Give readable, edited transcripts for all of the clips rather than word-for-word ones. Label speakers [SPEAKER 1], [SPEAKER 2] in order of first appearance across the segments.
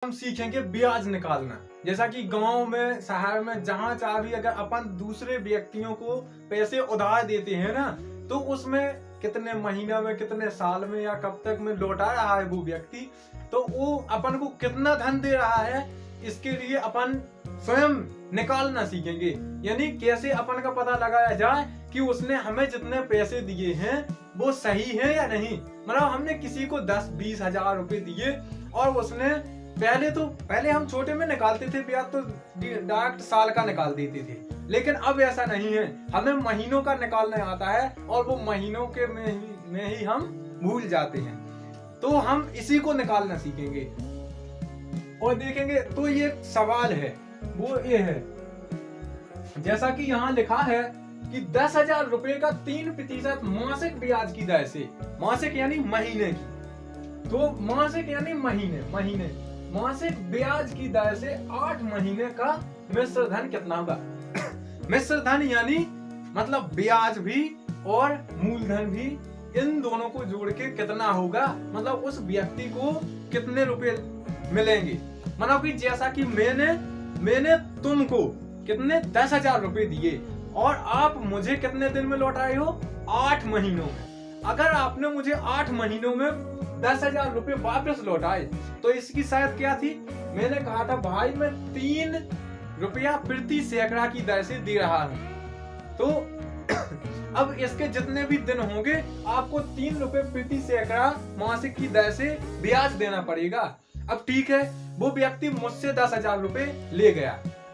[SPEAKER 1] हम सीखेंगे ब्याज निकालना। जैसा कि गांव में, शहर में, जहां चाहे भी अगर अपन दूसरे व्यक्तियों को पैसे उधार देते हैं ना, तो उसमें कितने महीना में, कितने साल में या कब तक में लौटा रहा है वो व्यक्ति, तो वो अपन को कितना धन दे रहा है, इसके लिए अपन स्वयं निकालना सीखेंगे। यानी कैसे अपन का पता लगाया जाए कि उसने हमें जितने पैसे दिए हैं वो सही है या नहीं। मतलब हमने किसी को 10-20 हजार रुपए दिए और उसने पहले हम छोटे में निकालते थे ब्याज, तो डायरेक्ट साल का निकाल देते थे, लेकिन अब ऐसा नहीं है, हमें महीनों का निकालने आता है और वो महीनों के में ही हम भूल जाते हैं। तो हम इसी को निकालना सीखेंगे और देखेंगे। तो ये सवाल है वो ये है, जैसा कि यहाँ लिखा है कि 10,000 रुपए का 3% मासिक ब्याज की दर से, मासिक यानी महीने की, तो मासिक यानी महीने मासिक ब्याज की दर से 8 महीने का मिश्र धन कितना होगा। मिश्र धन यानी मतलब ब्याज भी और मूलधन भी, इन दोनों को जोड़ के कितना होगा, मतलब उस व्यक्ति को कितने रुपए मिलेंगे। मतलब कि जैसा कि मैंने तुमको कितने 10,000 रुपए दिए और आप मुझे कितने दिन में लौटाए हो, 8 महीनों में। अगर आपने मुझे 8 महीनों में 10,000 रुपए वापस लौटाए, तो इसकी शायद क्या थी, मैंने कहा था भाई मैं 3 रुपया प्रति सैकड़ा की दर से दे रहा हूं, तो अब इसके जितने भी दिन होंगे आपको 3 रुपए प्रति सैकड़ा मासिक की दर से ब्याज देना पड़ेगा। अब ठीक है, वो व्यक्ति मुझसे 10,000 रुपए ले गया,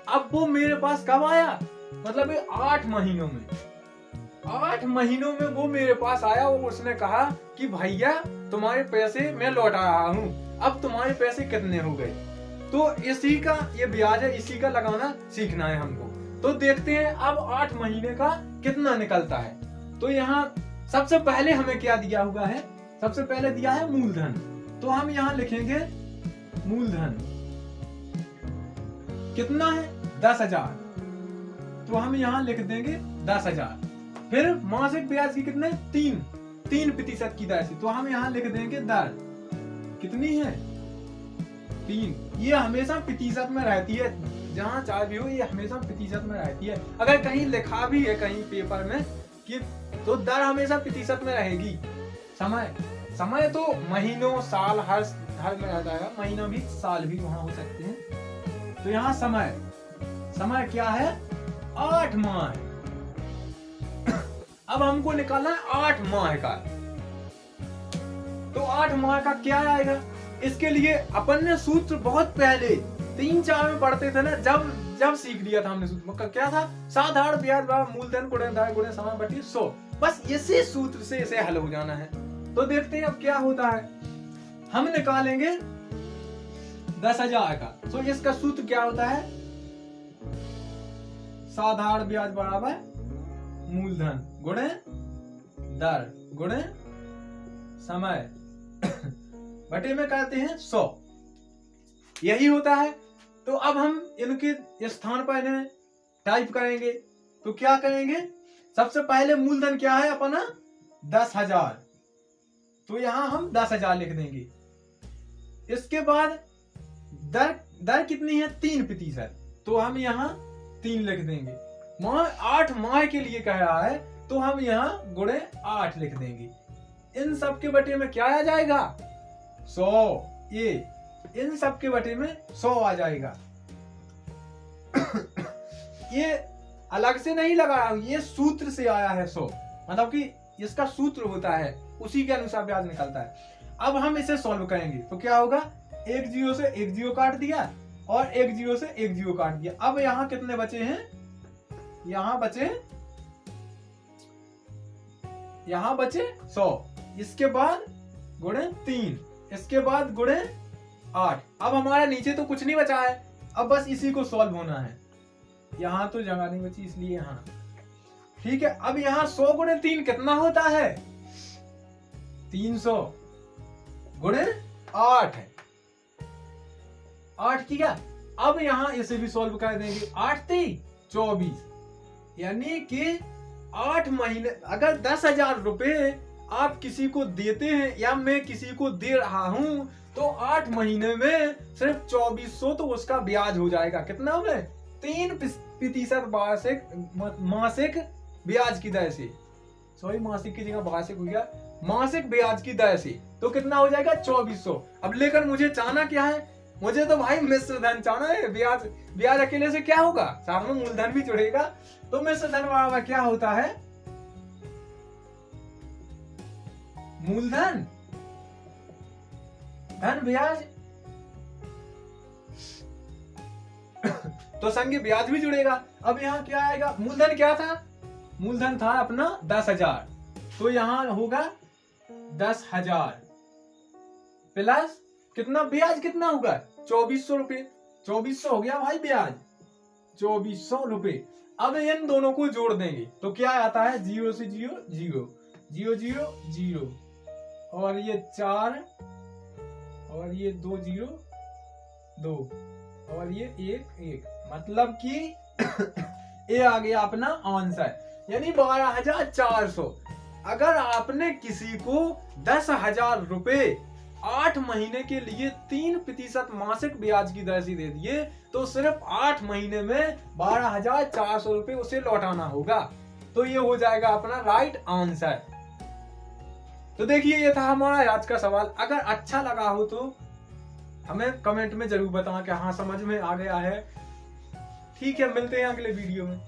[SPEAKER 1] अब वो मेरे पास कब आया, मतलब 8 महीनों में। 8 महीनों में वो मेरे पास आया और उसने कहा कि भैया तुम्हारे पैसे मैं लौटा रहा हूं, अब तुम्हारे पैसे कितने हो गए। तो इसी का ये ब्याज है, इसी का लगाना सीखना है हमको। तो देखते हैं अब 8 महीने का कितना निकलता है। तो यहाँ सबसे पहले हमें क्या दिया हुआ है, सबसे पहले दिया है मूलधन, तो हम यहाँ लिखेंगे मूलधन कितना है 10,000, तो हम यहाँ लिख देंगे 10,000। फिर मासिक ब्याज की कितने 3% की दर से, तो हम यहाँ लिख देंगे दर कितनी है 3। ये हमेशा प्रतिशत में रहती है, जहां चाहे भी हो ये हमेशा प्रतिशत में रहती है। अगर कहीं लिखा भी है कहीं पेपर में कि तो दर हमेशा प्रतिशत में रहेगी। समय तो महीनों साल हर में आ जाएगा, महीना भी साल भी वहां हो सकते हैं। तो यहाँ समय क्या है 8 माह है। अब हमको निकालना है 8 माह का, तो 8 माह का क्या आएगा, इसके लिए अपन ने सूत्र बहुत पहले 3-4 में पढ़ते थे ना, जब सीख लिया था हमने सूत्र, क्या था, साधारण ब्याज मूलधन गुणे समय बटी 100, बस इसी सूत्र से इसे हल हो जाना है। तो देखते हैं अब क्या होता है। हम निकालेंगे 10,000 का, तो इसका सूत्र क्या होता है, साधारण ब्याज बराबर मूलधन गुणे दर गुणे समय बटे में कहते हैं 100, यही होता है। तो अब हम इनके स्थान पर इन्हें टाइप करेंगे, तो क्या करेंगे, सबसे पहले मूलधन क्या है अपना 10,000, तो यहां हम 10,000 लिख देंगे। इसके बाद दर कितनी है 3%, तो हम यहाँ 3 लिख देंगे। 8 माह के लिए कह रहा है, तो हम यहाँ गुणे 8 लिख देंगे। इन सब के बटे में क्या आ जाएगा 100, ये इन सब के बटे में 100 आ जाएगा। ये अलग से नहीं लगा रहा हूं, ये सूत्र से आया है 100, मतलब कि इसका सूत्र होता है, उसी के अनुसार ब्याज निकलता है। अब हम इसे सॉल्व करेंगे, तो क्या होगा, 1 0 से 1 0 काट दिया और 1 0 से 1 0 काट दिया। अब यहाँ कितने बचे हैं, यहाँ बचे 100, इसके बाद गुणे 3, इसके बाद गुणे 8। अब हमारा नीचे तो कुछ नहीं बचा है, अब बस इसी को सॉल्व होना है। यहाँ तो जगह नहीं बची, इसलिए यहाँ ठीक है। अब यहाँ 100 गुणे 3 कितना होता है 300 गुणे 8 है, 8 किया। अब यहाँ इसे भी सॉल्व कर देंगे, 8 3 24, यानी कि 8 महीने, अगर 10,000 रुपए आप किसी को देते हैं या मैं किसी को दे रहा हूं, तो 8 महीने में सिर्फ 2400 तो उसका ब्याज हो जाएगा। कितना में? 3% मासिक ब्याज की दर से, सॉरी मासिक की जगह मासिक हो गया, मासिक ब्याज की दर से। तो कितना हो जाएगा? 2400। अब लेकर मुझे चाहना क्या है? मुझे तो भाई मिश्र धन चाहना है। ब्याज अकेले से क्या होगा? साथ में मूलधन भी जुड़ेगा। तो मिश्र धन बराबर क्या होता है? मूलधन धन ब्याज तो संग ब्याज भी जुड़ेगा। अब यहाँ क्या आएगा? मूलधन क्या था? मूलधन था अपना 10,000, तो यहाँ होगा 10,000 प्लस कितना ब्याज, कितना होगा? 2400 रुपए। 2400 हो गया भाई ब्याज, 2400 रुपए। अब इन दोनों को जोड़ देंगे तो क्या आता है? 0 से 0 0 0 0 0 और ये 4 और ये 2 0 2 और ये 1 1, मतलब कि ये आ गया अपना आंसर, यानी 12,400। अगर आपने किसी को 10,000 रुपए 8 महीने के लिए 3% मासिक ब्याज की दर से दे दिए, तो सिर्फ 8 महीने में 12,400 रुपए उसे लौटाना होगा। तो ये हो जाएगा अपना राइट आंसर। तो देखिए ये था हमारा आज का सवाल। अगर अच्छा लगा हो तो हमें कमेंट में जरूर बताएं कि हाँ समझ में आ गया है। ठीक है, मिलते हैं अगले वीडियो में।